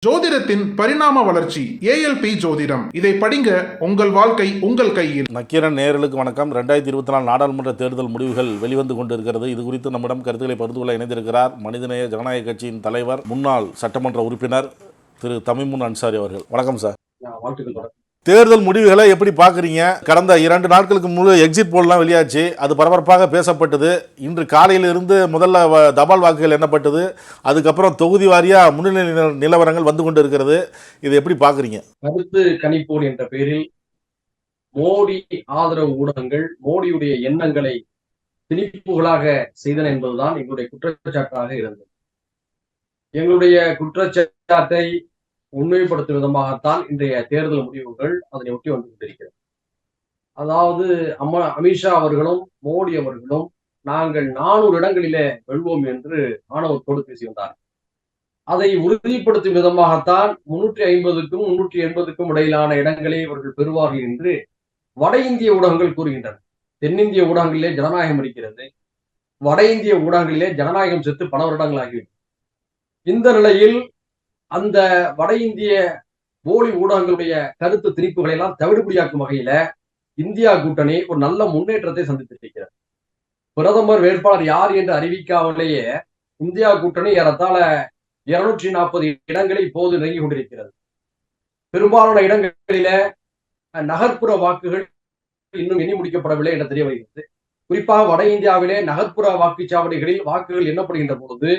ஜோதிடத்தின் பரிணாம வளர்ச்சி ஏஎல்பி ஜோதிடம். இதை படிங்க, உங்கள் வாழ்க்கை உங்கள் கையில். நக்கீரன் நேயர்களுக்கு வணக்கம். 2024 நாடாளுமன்ற தேர்தல் முடிவுகள் வெளிவந்து கொண்டிருக்கிறது. இது குறித்து நம்மிடம் கருத்துக்களை பகிர்ந்து கொள்ள இணைந்திருக்கிறார் மனிதநேய ஜனநாயக கட்சியின் தலைவர், முன்னாள் சட்டமன்ற உறுப்பினர் திரு தமிமுன் அன்சாரி அவர்கள். வணக்கம் சார். வாழ்த்துக்கள். தேர்தல் முடிவுகளை எப்படி பார்க்குறீங்க? கடந்த 2 நாட்களுக்கு முழு எக்ஸிட் போல்லாம் வெளியாச்சு. அது பரபரப்பாக பேசப்பட்டது. இன்று காலையிலிருந்து முதல்ல தபால் வாக்குகள் எண்ணப்பட்டது. அதுக்கப்புறம் தொகுதி வாரியாக முன்னிலை நிலவரங்கள் வந்து கொண்டு இருக்கிறது. இதை எப்படி பார்க்குறீங்க? கருத்து கணிப்போர் என்ற பெயரில் மோடி ஆதரவு ஊடகங்கள் மோடியுடைய எண்ணங்களை திணிப்புகளாக செய்தன என்பதுதான் எங்களுடைய குற்றச்சாட்டாக இருந்தது. எங்களுடைய குற்றச்சாட்டை உண்மைப்படுத்தும் விதமாகத்தான் இன்றைய தேர்தல் முடிவுகள் அதனை ஒட்டி வந்து கொண்டிருக்கிறது. அதாவது அமித்ஷா அவர்களும் மோடி அவர்களும் நாங்கள் 400 இடங்களிலே வெல்வோம் என்று ஆணவத்தோடு பேசி வந்தார். அதை உறுதிப்படுத்தும் விதமாகத்தான் 350க்கும் 380க்கும் இடையிலான இடங்களை இவர்கள் பெறுவார்கள் என்று வட இந்திய ஊடகங்கள் கூறுகின்றன. தென்னிந்திய ஊடகங்களிலே ஜனநாயகம் இருக்கிறது, வட இந்திய ஊடகங்களிலே ஜனநாயகம் செத்து பல வருடங்களாகிவிடும். இந்த நிலையில் அந்த வட இந்திய போலி ஊடகங்களுடைய கருத்து திணிப்புகளை எல்லாம் தவிடுபடியாக்கும் வகையில இந்தியா கூட்டணி ஒரு நல்ல முன்னேற்றத்தை சந்தித்திருக்கிறது. பிரதமர் வேட்பாளர் யார் என்று அறிவிக்காமலேயே இந்தியா கூட்டணி ஏறத்தாழ 240 இடங்களை இப்போது நெருங்கி கொண்டிருக்கிறது. பெரும்பாலான இடங்களில நகர்ப்புற வாக்குகள் இன்னும் எண்ணி முடிக்கப்படவில்லை என தெரிய வருகிறது. குறிப்பாக வட இந்தியாவிலே நகர்ப்புற வாக்குச்சாவடிகளில் வாக்குகள் எண்ணப்படுகின்ற பொழுது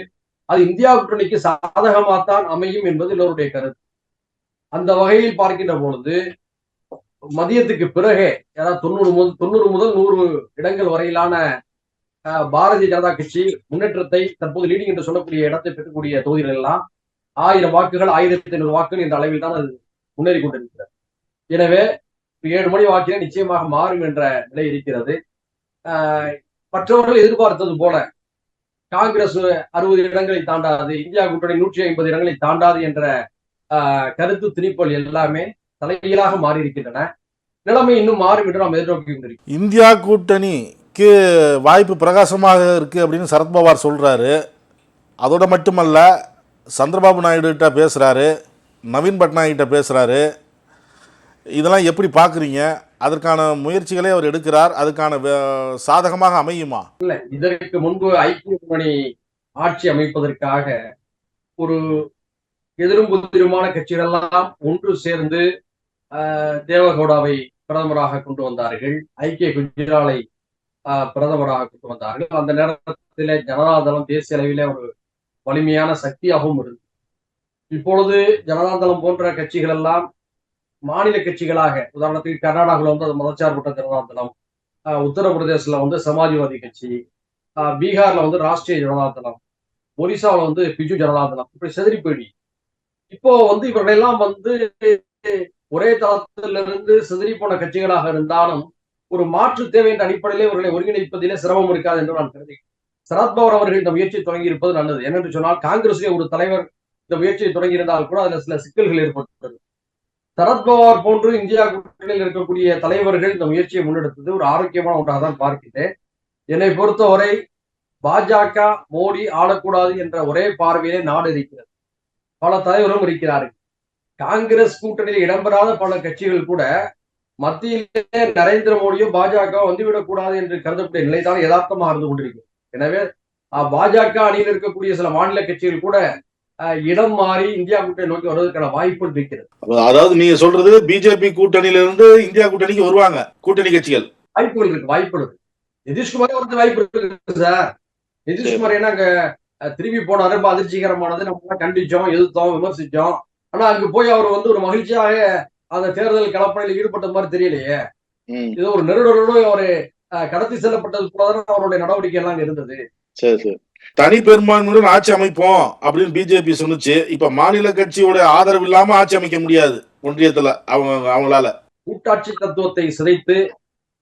அது இந்தியா கூட்டணிக்கு சாதகமாகத்தான் அமையும் என்பது எல்லோருடைய கருத்து. அந்த வகையில் பார்க்கின்ற பொழுது மதியத்துக்கு பிறகே ஏதாவது 90 முதல் 100 இடங்கள் வரையிலான பாரதிய ஜனதா கட்சி முன்னேற்றத்தை தற்போது லீடிங் என்று சொல்லக்கூடிய இடத்தை பெறக்கூடிய தொகுதிகள் எல்லாம் 1000 வாக்குகள் 1500 வாக்குகள் என்ற அளவில் தான் அது முன்னேறி கொண்டிருக்கிறது. எனவே 7 மணி வாக்கிலே நிச்சயமாக மாறும் என்ற நிலை இருக்கிறது. மற்றவர்கள் எதிர்பார்த்தது போல காங்கிரஸ் 60 இடங்களை தாண்டாது, இந்தியா கூட்டணி 150 இடங்களை தாண்டாது என்ற கருத்து திணிப்புகள் எல்லாமே தலைகீழாக மாறி இருக்கின்றன. நிலைமை இன்னும் மாறும் என்று நாம் எதிர்நோக்கி கொண்டிருக்கிறோம். இந்தியா கூட்டணிக்கு வாய்ப்பு பிரகாசமாக இருக்கு அப்படின்னு சரத்பவார் சொல்றாரு. அதோட மட்டுமல்ல, சந்திரபாபு நாயுடு கிட்ட பேசுறாரு, நவீன் பட்நாயக் கிட்ட பேசுறாரு. இதெல்லாம் எப்படி பார்க்குறீங்க? அதற்கான முயற்சிகளை அவர் எடுக்கிறார். அதுக்கான சாதகமாக அமையுமா? இல்ல, இதற்கு முன்பு ஐக்கிய முன்னணி ஆட்சி அமைப்பதற்காக ஒரு எதிரும் புதிருமான கட்சிகள் எல்லாம் ஒன்று சேர்ந்து தேவகவுடாவை பிரதமராக கொண்டு வந்தார்கள், ஐக்கிய குஜராலை பிரதமராக கொண்டு வந்தார்கள். அந்த நேரத்தில் ஜனதாதளம் தேசிய அளவிலே ஒரு வலிமையான சக்தியாகவும் இருந்தது. இப்பொழுது ஜனதாதளம் போன்ற கட்சிகள் எல்லாம் மாநில கட்சிகளாக, உதாரணத்துக்கு கர்நாடகாவில் வந்து அது மதச்சார்பற்ற ஜனதாதளம், உத்தரப்பிரதேசல வந்து சமாஜ்வாதி கட்சி, பீகார்ல வந்து ராஷ்டிரிய ஜனதாதளம், ஒரிசாவில் வந்து பிஜு ஜனதாதளம், இப்படி செதறி போயிடு. இப்போ வந்து இவர்களெல்லாம் வந்து ஒரே தளத்திலிருந்து சிதறி போன கட்சிகளாக இருந்தாலும் ஒரு மாற்று தேவை என்ற அடிப்படையிலே இவர்களை ஒருங்கிணைப்பதிலே சிரமம் இருக்காது என்று நான் கருதி சரத்பவார் அவர்கள் இந்த முயற்சியை தொடங்கி இருப்பது நல்லது. என்னென்று சொன்னால், காங்கிரஸிலே ஒரு தலைவர் இந்த முயற்சியை தொடங்கி இருந்தால் கூட அதுல சில சிக்கல்கள் ஏற்பட்டது. சரத்பவார் போன்று இந்தியா கூட்டணியில் இருக்கக்கூடிய தலைவர்கள் இந்த முயற்சியை முன்னெடுத்தது ஒரு ஆரோக்கியமான ஒன்றாக தான் பார்க்கிறேன். என்னை பொறுத்தவரை பாஜக மோடி ஆளக்கூடாது என்ற ஒரே பார்வையிலே நாடு இருக்கிறது. பல தலைவர்களும் இருக்கிறார்கள். காங்கிரஸ் கூட்டணியில் இடம்பெறாத பல கட்சிகள் கூட மத்தியிலே நரேந்திர மோடியும் பாஜக வந்துவிடக்கூடாது என்று கருதக்கூடிய நிலைதான் யதார்த்தமாக இருந்து கொண்டிருக்கிறது. எனவே பாஜக அணியில் இருக்கக்கூடிய சில மாநில கட்சிகள் கூட இடம் மாறி இந்தியா கூட்டணி நோக்கி வருவதற்கான வாய்ப்புகள் இருக்கிறது. அதாவது நீங்க சொல்றது பிஜேபி கூட்டணியிலிருந்து இந்தியா கூட்டணிக்கு வருவாங்க கூட்டணி கட்சிகள். வாய்ப்புகள் இருக்கு. நிதிஷ்குமாரே வந்து வாய்ப்பு இருக்கு சார். நிதிஷ்குமார் என்ன அங்க திரும்பி போனாரு, ரொம்ப அதிர்ச்சிகரமானது. நம்ம கண்டிச்சோம், எதிர்த்தோம், விமர்சிச்சோம். ஆனா அங்கு போய் அவர் வந்து ஒரு மகிழ்ச்சியாக அந்த தேர்தல் கலப்படையில் ஈடுபட்ட மாதிரி தெரியலையே. இது ஒரு நெருடலோடு ஒரு கடத்தி செல்லப்பட்டது போலதான் அவருடைய நடவடிக்கை எல்லாம் இருந்தது. சரி, தனி பெரும்பான்மையுடன் ஆட்சி அமைப்போம் அப்படின்னு பிஜேபி சொன்னுச்சு. இப்ப மாநில கட்சியோட ஆதரவு இல்லாம ஆட்சி அமைக்க முடியாது ஒன்றியத்துல அவங்களால. கூட்டாட்சி தத்துவத்தை சிதைத்து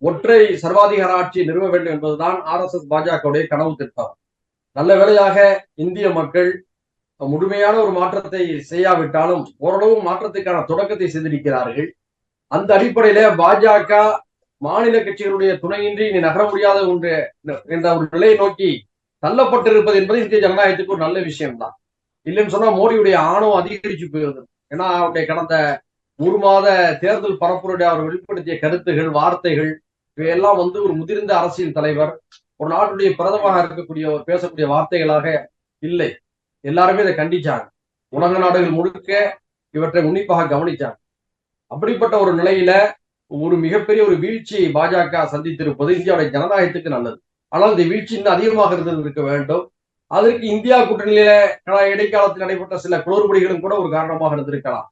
ஒற்றை சர்வாதிகார ஆட்சியை நிறுவ வேண்டும் என்பதுதான் RSS பாஜகவுடைய கனவு திட்டம். நல்ல வேளையாக இந்திய மக்கள் முழுமையான ஒரு மாற்றத்தை செய்யாவிட்டாலும் ஓரளவு மாற்றத்துக்கான தொடக்கத்தை செய்திருக்கிறார்கள். அந்த அடிப்படையில பாஜக மாநில கட்சிகளுடைய துணையின்றி இனி நகர முடியாத ஒன்று என்ற ஒரு நிலையை நோக்கி தள்ளப்பட்டிருப்பது என்பது இந்திய ஜனநாயகத்துக்கு ஒரு நல்ல விஷயம்தான். இல்லைன்னு சொன்னா மோடியுடைய ஆணவம் அதிகரிச்சு போயிருந்தது. ஏன்னா அவருடைய கடந்த 1 மாத தேர்தல் பரப்புரையுடைய அவர் வெளிப்படுத்திய கருத்துகள், வார்த்தைகள் இவையெல்லாம் ஒரு முதிர்ந்த அரசியல் தலைவர், ஒரு நாட்டுடைய பிரதமராக இருக்கக்கூடியவர் பேசக்கூடிய வார்த்தைகளாக இல்லை. எல்லாருமே இதை கண்டிச்சாங்க. உலக நாடுகள் முழுக்க இவற்றை உன்னிப்பாக கவனிச்சாங்க. அப்படிப்பட்ட ஒரு நிலையில ஒரு மிகப்பெரிய ஒரு வீழ்ச்சியை பாஜக சந்தித்திருப்பது இந்தியாவுடைய ஜனநாயகத்துக்கு நல்லது. ஆனால் இந்த வீழ்ச்சி இன்னும் அதிகமாக இருக்க வேண்டும். அதற்கு இந்தியா கூட்டணியில இடைக்காலத்தில் நடைபெற்ற சில குளறுபடிகளும் கூட ஒரு காரணமாக இருந்திருக்கலாம்.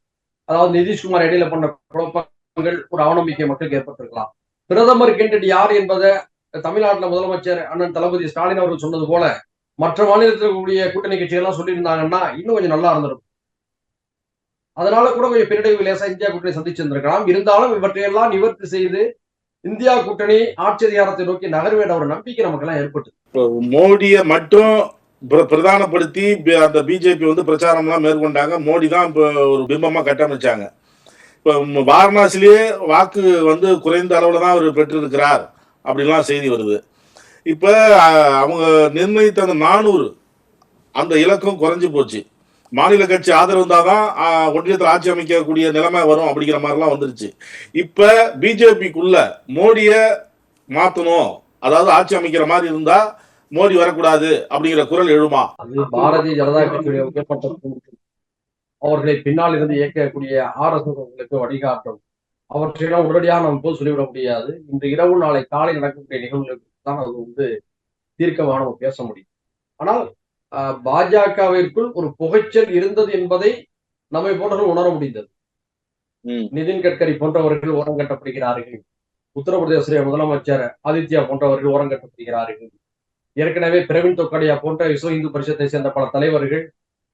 அதாவது நிதிஷ்குமார் இடையில பண்ண குழப்பங்கள், ஒரு அவநம்பிக்கை மக்களுக்கு ஏற்பட்டிருக்கலாம். பிரதமர் கேண்டிடேட் யார் என்பதை தமிழ்நாட்டில் முதலமைச்சர் அண்ணன் தளபதி ஸ்டாலின் அவர்கள் சொன்னது போல மற்ற மாநிலத்தில் இருக்கக்கூடிய கூட்டணி கட்சிகள்லாம் சொல்லியிருந்தாங்கன்னா இன்னும் கொஞ்சம் நல்லா இருந்திருக்கும். அதனால கூட கொஞ்சம் பின்னடைவு லேசா இந்தியா கூட்டணி சந்திச்சிருந்திருக்கலாம். இருந்தாலும் இவற்றையெல்லாம் நிவர்த்தி செய்து இந்தியா கூட்டணி ஆட்சி அதிகாரத்தை நோக்கி நகர்வேட ஒரு நம்பிக்கை நமக்கு எல்லாம் ஏற்பட்டு. மோடியை மட்டும் பிரதானப்படுத்தி அந்த பிஜேபி பிரச்சாரம்லாம் மேற்கொண்டாங்க. மோடி தான் இப்போ ஒரு பிம்பமா கட்டமைச்சாங்க. இப்போ வாரணாசிலேயே வாக்கு குறைந்த அளவில் தான் அவர் பெற்றிருக்கிறார் அப்படிலாம் செய்தி வருது. இப்போ அவங்க நிர்ணயித்த அந்த 400 அந்த இலக்கம் குறைஞ்சு போச்சு. மாநில கட்சி ஆதரவு இருந்தால் தான் ஒன்றியத்தில் ஆட்சி அமைக்கக்கூடிய நிலைமை வரும் அப்படிங்கிற மாதிரிலாம் வந்துருச்சு. இப்போ பிஜேபிக்குள்ள மோடியை மாற்றணும், அதாவது ஆட்சி அமைக்கிற மாதிரி இருந்தா மோடி வரக்கூடாது அப்படிங்கிற குரல் எழுமா? அது பாரதிய ஜனதா கட்சியுடைய உயர்பட்ட அவர்களை பின்னால் இருந்து இயக்கக்கூடிய RSS வழிகாட்டும். அவற்றையெல்லாம் உடனடியாக நம்ம போய் சொல்லிவிட முடியாது. இன்று இரவு நாளை காலை நடக்கக்கூடிய நிகழ்வுகளுக்கு தான் அது தீர்க்கமாக நம்ம பேச முடியும். ஆனால் பாஜகவிற்குள் ஒரு புகைச்சல் இருந்தது என்பதை நம்மை போன்றவர்கள் உணர முடிந்தது. நிதின் கட்கரி போன்றவர்கள் ஓரம் கட்டப்படுகிறார்கள். உத்தரப்பிரதேச முதலமைச்சர் ஆதித்யா போன்றவர்கள் ஓரம் கட்டப்படுகிறார்கள். ஏற்கனவே பிரவீன் தொக்கடியா போன்ற விஸ்வ இந்து பரிஷத்தை சேர்ந்த பல தலைவர்கள்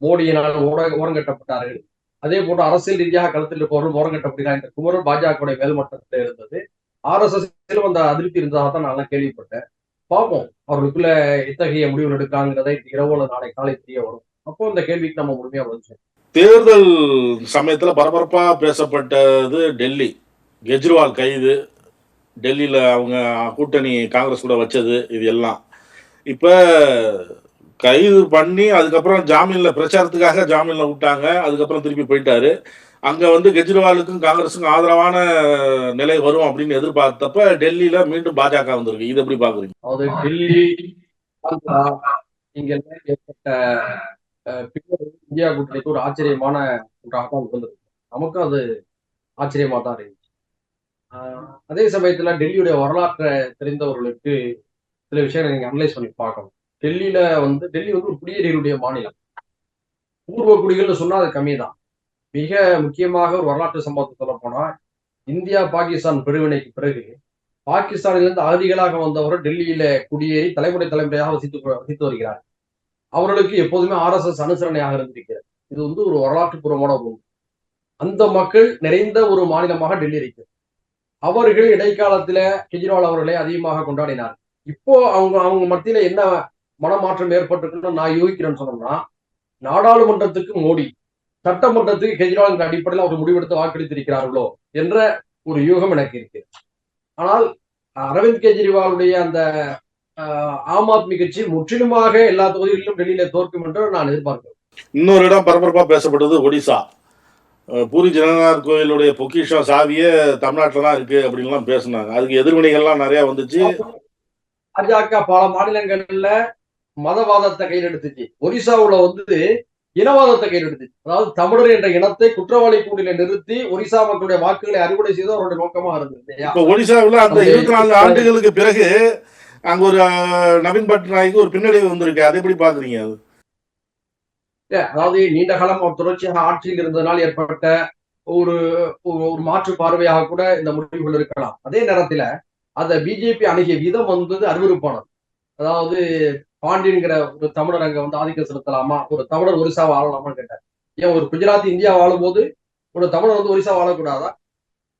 மோடியினால் ஓரம் கட்டப்பட்டார்கள். அதே போன்று அரசியல் ரீதியாக களத்தில் இருப்பவர்கள் ஓரம் கட்டப்படுகிறார் என்ற குமரல் பாஜகவுடைய மேல்மட்டத்தில் இருந்தது. RSS அந்த அதிருப்தி இருந்ததாக நான் கேள்விப்பட்டேன். பார்ப்போம் அவர்களுக்குள்ள இத்தகைய முடிவுகள் எடுக்காங்கிறதை இரவு நாளை காலை தெரிய வரும். அப்போ இந்த கேள்விக்கு நம்ம முழுமையா பதில். தேர்தல் சமயத்துல பரபரப்பா பேசப்பட்டது டெல்லி கெஜ்ரிவால் கைது, டெல்லியில அவங்க கூட்டணி காங்கிரஸ் கூட வச்சது, இது எல்லாம் இப்ப கைது பண்ணி அதுக்கப்புறம் ஜாமீன்ல பிரச்சாரத்துக்காக ஜாமீன்ல விட்டாங்க. அதுக்கப்புறம் திருப்பி போயிட்டாரு. அங்க கெஜ்ரிவாலுக்கும் காங்கிரஸுக்கும் ஆதரவான நிலை வரும் அப்படின்னு எதிர்பார்த்தப்ப டெல்லியில மீண்டும் பாஜக வந்திருக்கு. இது எப்படி பாக்குறீங்க? அதாவது டெல்லி இங்க ஏற்பட்ட இந்தியா கூட்டணிக்கு ஒரு ஆச்சரியமான ஒன்றாக வந்திருக்கு. நமக்கும் அது ஆச்சரியமா தான் இருந்துச்சு. அதே சமயத்துல டெல்லியுடைய வரலாற்றை தெரிந்தவர்களுக்கு சில விஷயங்களை நீங்க அனலைஸ் பண்ணி பார்க்கணும். டெல்லியில டெல்லி ஒரு குடியேறிகளுடைய மாநிலம். பூர்வ குடிகள்னு சொன்னா அது கம்மி தான். மிக முக்கியமாக ஒரு வரலாற்று சம்பவத்தை சொல்ல போனா, இந்தியா பாகிஸ்தான் பிரிவினைக்கு பிறகு பாகிஸ்தானிலிருந்து அகதிகளாக வந்தவர்கள் டெல்லியில குடியேறி தலைமுறையாக வசித்து வருகிறார். அவர்களுக்கு எப்போதுமே RSS அனுசரணையாக இருந்திருக்கிறது. இது ஒரு வரலாற்று பூர்வமான ஒரு உண்மை. அந்த மக்கள் நிறைந்த ஒரு மாநிலமாக டெல்லி இருக்கிறது. அவர்கள் இடைக்காலத்துல கெஜ்ரிவால் அவர்களை அதிகமாக கொண்டாடினார். இப்போ அவங்க மத்தியில என்ன மனமாற்றம் ஏற்பட்டிருக்குன்னு நான் யூகிக்கிறேன்னு சொன்னோம்னா, நாடாளுமன்றத்துக்கு மோடி, சட்டமன்றத்துக்கு கெஜ்ரிவால் அடிப்படையில் அவர் முடிவெடுத்து வாக்களித்திருக்கிறார்களோ என்ற ஒரு யூகம் எனக்கு இருக்கு. ஆனால் அரவிந்த் கெஜ்ரிவாலுடைய அந்த ஆம் ஆத்மி கட்சி முற்றிலுமாக எல்லா தொகுதிகளிலும் டெல்லியில தோற்கும் என்று நான் எதிர்பார்க்கிறேன். இன்னொரு இடம் பரபரப்பா பேசப்பட்டது ஒடிசா. பூரி ஜெகநாதர் கோயிலுடைய பொக்கிஷம் சாவியே தமிழ்நாட்டில் தான் இருக்கு அப்படின்லாம் பேசினாங்க. அதுக்கு எதிர்வினைகள்லாம் நிறைய வந்துச்சு. பாஜக பல மாநிலங்கள்ல மதவாதத்தை கையில் எடுத்துச்சு. ஒரிசாவுல இனவாதத்தை கையில் எடுத்துச்சு. அதாவது தமிழர் என்ற இனத்தை குற்றவாளி கூண்டில நிறுத்தி ஒரிசா மக்களுடைய வாக்குகளை அறுவடை செய்து அவருடைய நோக்கமா இருந்தது. இப்ப ஒடிசாவில் அந்த 24 ஆண்டுகளுக்கு பிறகு அங்க ஒரு நவீன் பட்நாயக்கு ஒரு பின்னடைவு வந்திருக்கு. அதை எப்படி பாக்குறீங்க? அது அதாவது நீண்ட காலம் அவர் தொடர்ச்சியாக ஆட்சியில் இருந்ததனால் ஏற்பட்ட ஒரு ஒரு மாற்று பார்வையாக கூட இந்த முடிவுகள் இருக்கலாம். அதே நேரத்துல அந்த பிஜேபி அணுகிய விதம் அருவருப்பானது. அதாவது பாண்டியன்கிற ஒரு தமிழர் அங்க ஆதிக்கம் செலுத்தலாமா, ஒரு தமிழர் ஒரிசாவை ஆளலாமான்னு கேட்டார். ஏன் ஒரு குஜராத் இந்தியா வாழும்போது ஒரு தமிழர் ஒரிசா வாழக்கூடாதா?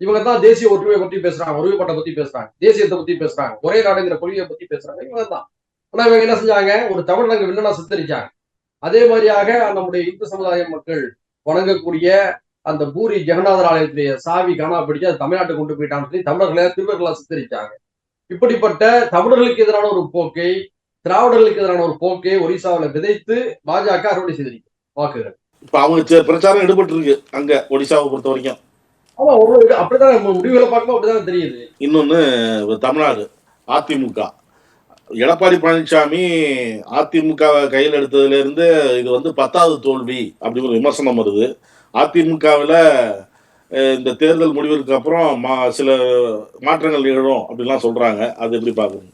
இவங்க தான் தேசிய ஒற்றுமையை பத்தி பேசுறாங்க, ஒருமைப்பட்ட பத்தி பேசுறாங்க, தேசியத்தை பத்தி பேசுறாங்க, ஒரே நாடுங்கிற கொள்கையை பத்தி பேசுறாங்க. இவங்க தான். ஆனா இவங்க என்ன செஞ்சாங்க? ஒரு தமிழர் அங்க வில்லனா சித்தரிச்சாங்க. அதே மாதிரியாக நம்முடைய இந்து சமுதாய மக்கள் வணங்கக்கூடிய அந்த பூரி ஜெகநாதர் ஆலயத்துடைய சாவி காணா பிடிச்சு அது தமிழ்நாட்டை கொண்டு போயிட்டான்னு சொல்லி தமிழர்களை திருவர்களா சித்தரிச்சாங்க. இப்படிப்பட்ட தமிழர்களுக்கு எதிரான ஒரு போக்கை, திராவிடர்களுக்கு எதிரான ஒரு போக்கை ஒரிசாவில் விதைத்து பாஜக அறுவடை செய்திருக்கு. வாக்குகள். இப்ப அவங்க பிரச்சாரம் ஈடுபட்டு இருக்கு அங்க ஒடிசாவை பொறுத்த வரைக்கும். ஆமா, அப்படிதான் முடிவுகளை பார்க்கும்போது அப்படிதான் தெரியுது. இன்னொன்னு தமிழ்நாடு அதிமுக எடப்பாடி பழனிசாமி அதிமுக கையில் எடுத்ததுல இருந்து இது வந்து 10வது தோல்வி அப்படி ஒரு விமர்சனம் வருது. அதிமுகவில் இந்த தேர்தல் முடிவுக்கு அப்புறம் சில மாற்றங்கள் நிகழும் அப்படிலாம் சொல்றாங்க. அது எப்படி பாக்குறீங்க?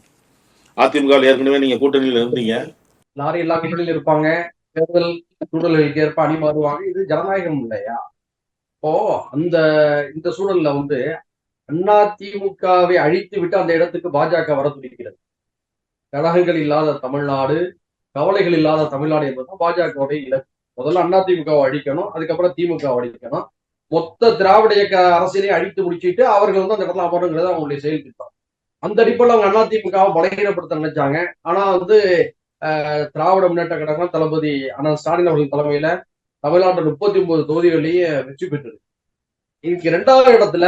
அதிமுக ஏற்கனவே நீங்க கூட்டணியில் இருந்தீங்க. எல்லாரும் எல்லா கூட்டணியிலும் இருப்பாங்க. தேர்தல் சூழல்களுக்கு ஏற்ப அணி மாறுவாங்க. இது ஜனநாயகம் இல்லையா? இப்போ இந்த சூழல்ல வந்து அதிமுகவை அழித்து விட்டு அந்த இடத்துக்கு பாஜக வர துடிக்கிறது. கழகங்கள் இல்லாத தமிழ்நாடு, கவலைகள் இல்லாத தமிழ்நாடு என்பதுதான் பாஜகவுடைய இலக்கு. முதல்ல அதிமுகவை அழிக்கணும், அதுக்கப்புறம் திமுக அழிக்கணும். மொத்த திராவிட இயக்க அரசியலையும் அழித்து முடிச்சுட்டு அவர்கள் வந்து அந்த இடத்துல அமருங்கிறது அவங்களுடைய செயல் திட்டம். அந்த அடிப்படையில் அவங்க அதிமுகவை பலகீனப்படுத்த நினைச்சாங்க. ஆனா வந்து திராவிட முன்னேற்ற கழகம் தளபதி அண்ணன் ஸ்டாலின் அவர்கள் தலைமையில தமிழ்நாட்டில் 39 தொகுதிகளிலேயே வெற்றி பெற்றது. இதுக்கு 2வது இடத்துல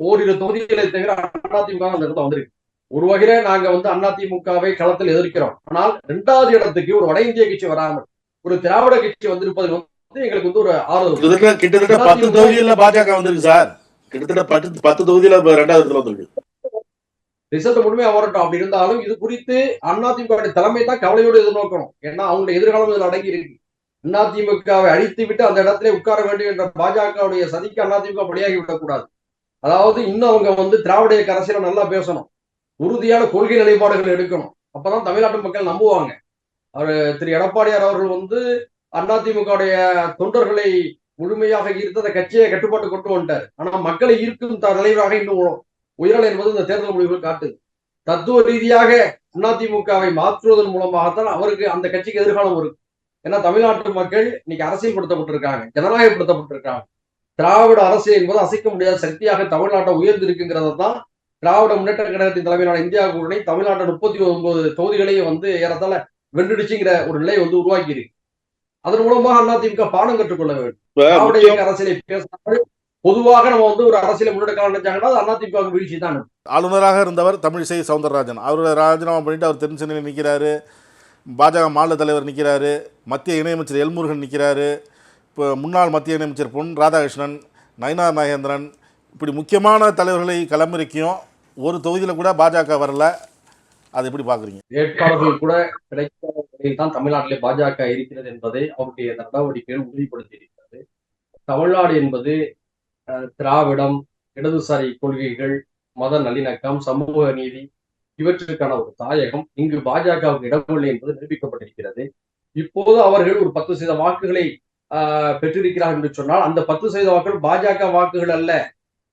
ஓரிரு தொகுதிகளை தவிர அதிமுக அந்த இடத்துல வந்திருக்கு. ஒரு வகையில நாங்க வந்து அதிமுகவை களத்தில் எதிர்க்கிறோம். ஆனால் 2வது இடத்துக்கு ஒரு வட இந்திய கட்சி வராமல் ஒரு திராவிட கட்சி வந்திருப்பது வந்து எங்களுக்கு வந்து ஒரு ஆறுதல். கிட்டத்தட்ட 10 தொகுதியில பாஜக வந்திருக்கு சார். கிட்டத்தட்ட 10 தொகுதியில 2வது இடத்துல வந்திருக்கு. ரிசல்ட் முழுமையா வரட்டும். அப்படி இருந்தாலும் இது குறித்து அதிமுக தலைமை தான் கவலையோடு எதிர்நோக்கணும். ஏன்னா அவங்களுடைய எதிர்காலம் இதில் அடங்கி இருக்கு. அதிமுகவை அழித்து விட்டு அந்த இடத்துல உட்கார வேண்டும் என்ற பாஜகவுடைய சதிக்கு அதிமுக பலியாகி விடக்கூடாது. அதாவது இன்னும் அவங்க வந்து திராவிட இயக்க அரசியலை நல்லா பேசணும், உறுதியான கொள்கை நிலைப்பாடுகள் எடுக்கணும். அப்பதான் தமிழ்நாட்டு மக்கள் நம்புவாங்க. அவர் திரு எடப்பாடியார் அவர்கள் வந்து அதிமுகவுடைய தொண்டர்களை முழுமையாக ஈர்த்து அந்த கட்சியை கட்டுப்பாட்டு கொண்டு வந்துட்டார். ஆனா மக்களை ஈர்க்கும் தலைவராக இன்னும் உயரல் என்பது இந்த தேர்தல் முடிவுகள் காட்டுது. தத்துவ ரீதியாக அதிமுகவை மாற்றுவதன் மூலமாகத்தான் அவருக்கு அந்த கட்சிக்கு எதிர்காலம் இருக்கு. ஏன்னா தமிழ்நாட்டு மக்கள் இன்னைக்கு அரசியல்படுத்தப்பட்டிருக்காங்க, ஜனநாயகப்படுத்தப்பட்டிருக்காங்க. திராவிட அரசியல் என்பது அசைக்க முடியாத சக்தியாக தமிழ்நாட்டை உயர்ந்திருக்குங்கிறத தான் திராவிட முன்னேற்ற கழகத்தின் தலைமையிலான இந்தியா கூட்டணி தமிழ்நாட்டை 39 தொகுதிகளையும் வந்து ஏறத்தாழ வென்றுடுச்சுங்கிற ஒரு நிலை வந்து உருவாக்கி இருக்கு. அதன் மூலமாக அதிமுக பாடம் கற்றுக்கொள்ள வேண்டும். திராவிட இயக்க அரசியலை பேசினாலும் பொதுவாக நம்ம வந்து ஒரு அரசியலை முன்னெடுக்கலாம் நினைச்சாங்கன்னா அதிமுக வீழ்ச்சி தான். ஆளுநராக இருந்தவர் தமிழிசை சவுந்தரராஜன் அவர் ராஜினாமா பண்ணிட்டு அவர் தென்சென்னையில் நிற்கிறாரு. பாஜக மாநில தலைவர் நிற்கிறாரு. மத்திய இணையமைச்சர் எல்முருகன் நிற்கிறாரு. இப்போ முன்னாள் மத்திய இணையமைச்சர் பொன் ராதாகிருஷ்ணன், நயினார் நாகேந்திரன், இப்படி முக்கியமான தலைவர்களை களமிறக்கியும் ஒரு தொகுதியில் கூட பாஜக வரல. அதை எப்படி பார்க்குறீங்க? வேட்பாளர்கள் கூட கிடைக்காத தான் தமிழ்நாட்டிலே பாஜக இருக்கிறது என்பதை அவருடைய நடவடிக்கைகள் உறுதிப்படுத்தி இருக்கிறது. தமிழ்நாடு என்பது திராவிடம், இடதுசாரி கொள்கைகள், மத நல்லிணக்கம், சமூக நீதி இவற்றுக்கான ஒரு தாயகம். இங்கு பாஜகவுக்கு இடமில்லை என்பது நிரூபிக்கப்பட்டிருக்கிறது. இப்போது அவர்கள் ஒரு 10% வாக்குகளை பெற்றிருக்கிறார்கள் என்று சொன்னால் அந்த 10% வாக்குகள் பாஜக வாக்குகள் அல்ல.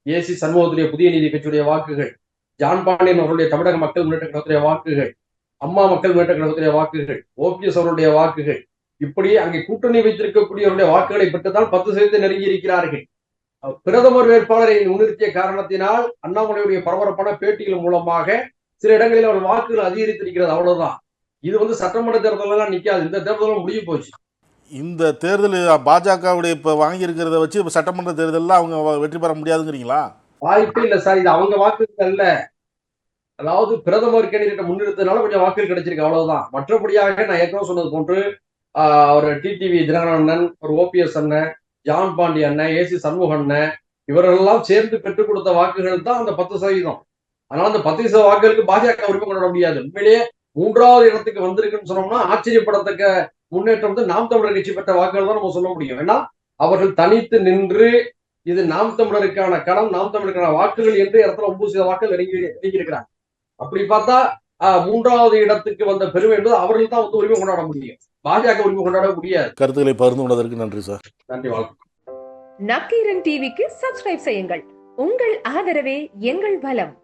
ஏசி சண்முகத்துடைய புதிய நீதி கட்சியுடைய வாக்குகள், ஜான் பாண்டியன் அவருடைய தமிழக மக்கள் முன்னேற்ற கழகத்துடைய வாக்குகள், அம்மா மக்கள் முன்னேற்ற கழகத்துடைய வாக்குகள், ஓபிஎஸ் அவருடைய வாக்குகள், இப்படி அங்கே கூட்டணி வைத்திருக்கக்கூடியவருடைய வாக்குகளை பெற்றுத்தான் 10% நெருங்கி இருக்கிறார்கள். பிரதமர் வேட்பாளரை முன்னிறுத்திய காரணத்தினால் அண்ணாமலையுடைய பரபரப்பான பேட்டிகள் மூலமாக சில இடங்களில் அவர் வாக்குகள் அதிகரித்திருக்கிறது. அவ்வளவுதான். இது வந்து சட்டமன்ற தேர்தலெல்லாம் நிக்காது. இந்த தேர்தலும் முடிய போச்சு. இந்த தேர்தல் பாஜகவுடைய இப்ப வாங்கி இருக்கிறத வச்சு இப்ப சட்டமன்ற தேர்தலில் அவங்க வெற்றி பெற முடியாதுங்கிறீங்களா? வாய்ப்பே இல்லை சார். இது அவங்க வாக்குகள் அல்ல. அதாவது பிரதமர் கேண்டிடேட்டை முன்னிறுத்தனால கொஞ்சம் வாக்குகள் கிடைச்சிருக்கு, அவ்வளவுதான். மற்றபடியாக நான் ஏற்கனவே சொன்னது போன்று ஒரு டிடிவி தினகரன் அண்ணன், ஒரு ஓபிஎஸ் அண்ணன், ஜான் பாண்டி அண்ணன், ஏசி சண்முக அண்ணன், இவர்களெல்லாம் சேர்ந்து பெற்றுக் கொடுத்த வாக்குகள் தான் அந்த 10%. அதனால அந்த 10% வாக்குகளுக்கு பாஜக உரிமை கொண்டாட முடியாது. உண்மையிலேயே 3வது இடத்துக்கு வந்திருக்குன்னு சொன்னோம்னா ஆச்சரியப்படத்தக்க முன்னேற்றம் வந்து நாம் தமிழர் கட்சி பெற்ற வாக்குகள் தான் நம்ம சொல்ல முடியும். ஏன்னா அவர்கள் தனித்து நின்று இது நாம் தமிழருக்கான களம், நாம் தமிழருக்கான வாக்குகள் என்று இடத்துல 9% வாக்குகள் இறங்கி இருக்கிறாங்க. அப்படி பார்த்தா 3வது இடத்துக்கு வந்த பெருமை என்பது அவர்கள் தான் வந்து உரிமை கொண்டாட முடியும். பாஜக உரிமை கொண்டாட முடியாது. கருத்துக்களை பகிர்ந்து கொண்டதற்கு நன்றி சார். நன்றி, வாழ்க்கை. நக்கீரன் டிவிக்கு சப்ஸ்கிரைப் செய்யுங்கள். உங்கள் ஆதரவே எங்கள் பலம்.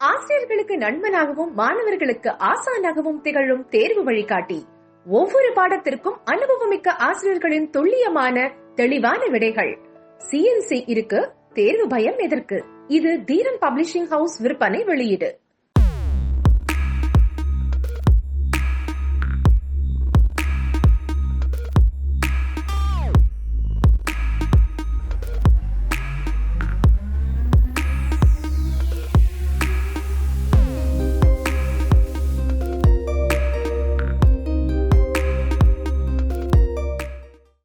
ஆசிரியர்களுக்கு நண்பனாகவும் மாணவர்களுக்கு ஆசானாகவும் திகழும் தேர்வு வழிகாட்டி. ஒவ்வொரு பாடத்திற்கும் அனுபவமிக்க ஆசிரியர்களின் துல்லியமான தெளிவான விடைகள். CNC இருக்கு, தேர்வு பயம் எதற்கு? இது தீரன் பப்ளிஷிங் ஹவுஸ் விற்பனை வெளியீடு.